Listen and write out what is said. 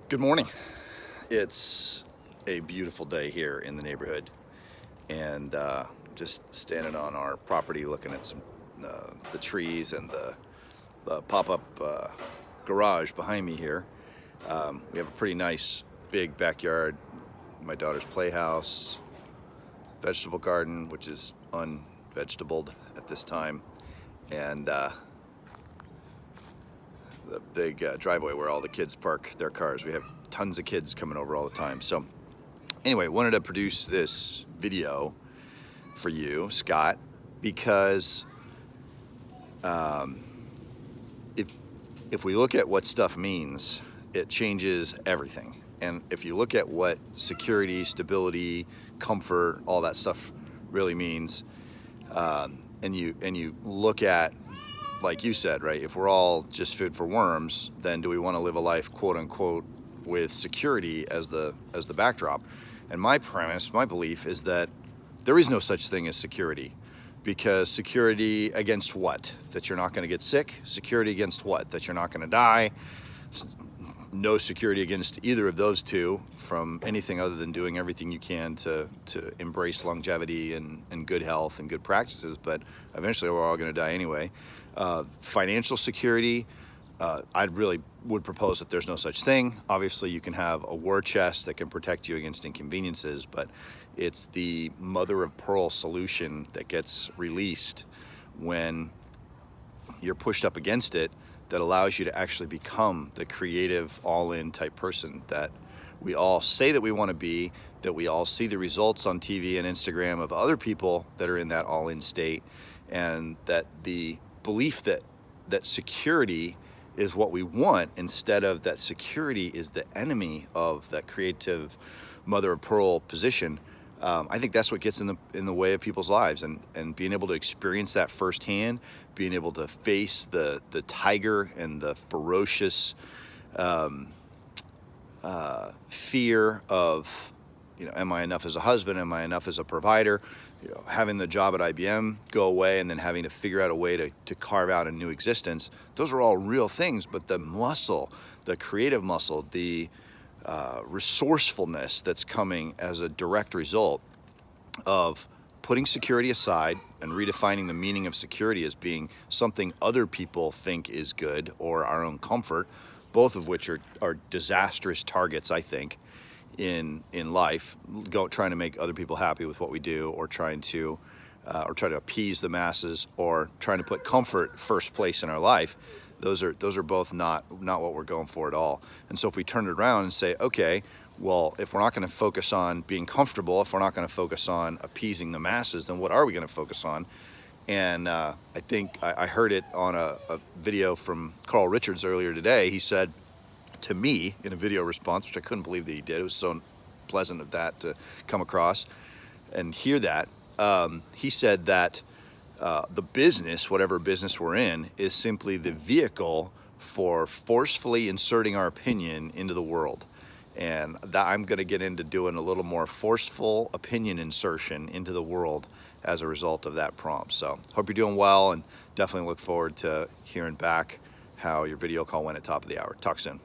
Good morning. It's a beautiful day here in the neighborhood, and just standing on our property looking at the trees and the pop-up garage behind me here. We have a pretty nice big backyard, my daughter's playhouse, vegetable garden, which is unvegetabled at this time, and the big driveway where all the kids park their cars. We have tons of kids coming over all the time. So anyway, wanted to produce this video for you, Scott, because if we look at what stuff means, it changes everything. And if you look at what security, stability, comfort, all that stuff really means, and you look at, like you said, right, if we're all just food for worms, then do we want to live a life, quote unquote, with security as the backdrop? And my premise, my belief is that there is no such thing as security. Because security against what? That you're not going to get sick? Security against what? That you're not going to die? No security against either of those two from anything other than doing everything you can to embrace longevity and good health and good practices, but eventually we're all going to die anyway. Financial security, I really would propose that there's no such thing. Obviously you can have a war chest that can protect you against inconveniences, but it's the mother of pearl solution that gets released when you're pushed up against it, that allows you to actually become the creative, all-in type person that we all say that we want to be, that we all see the results on TV and Instagram of other people that are in that all-in state, and that the belief that security is what we want, instead of that security is the enemy of that creative mother of pearl position. I think that's what gets in the way of people's lives, and being able to experience that firsthand, being able to face the tiger and the ferocious fear of, am I enough as a husband? Am I enough as a provider? Having the job at IBM go away and then having to figure out a way to carve out a new existence. Those are all real things, but the muscle, the creative muscle, the resourcefulness that's coming as a direct result of putting security aside and redefining the meaning of security as being something other people think is good, or our own comfort, both of which are disastrous targets, I think, in life, trying to make other people happy with what we do, or trying to appease the masses, or trying to put comfort first place in our life. Those are both not what we're going for at all. And so if we turn it around and say, okay, well, if we're not going to focus on being comfortable, if we're not going to focus on appeasing the masses, then what are we going to focus on? And I think I heard it on a video from Carl Richards earlier today. He said to me in a video response, which I couldn't believe that he did. It was so pleasant of that to come across and hear that. He said that the business, whatever business we're in, is simply the vehicle for forcefully inserting our opinion into the world. And that I'm going to get into doing a little more forceful opinion insertion into the world as a result of that prompt. So hope you're doing well, and definitely look forward to hearing back how your video call went at top of the hour. Talk soon.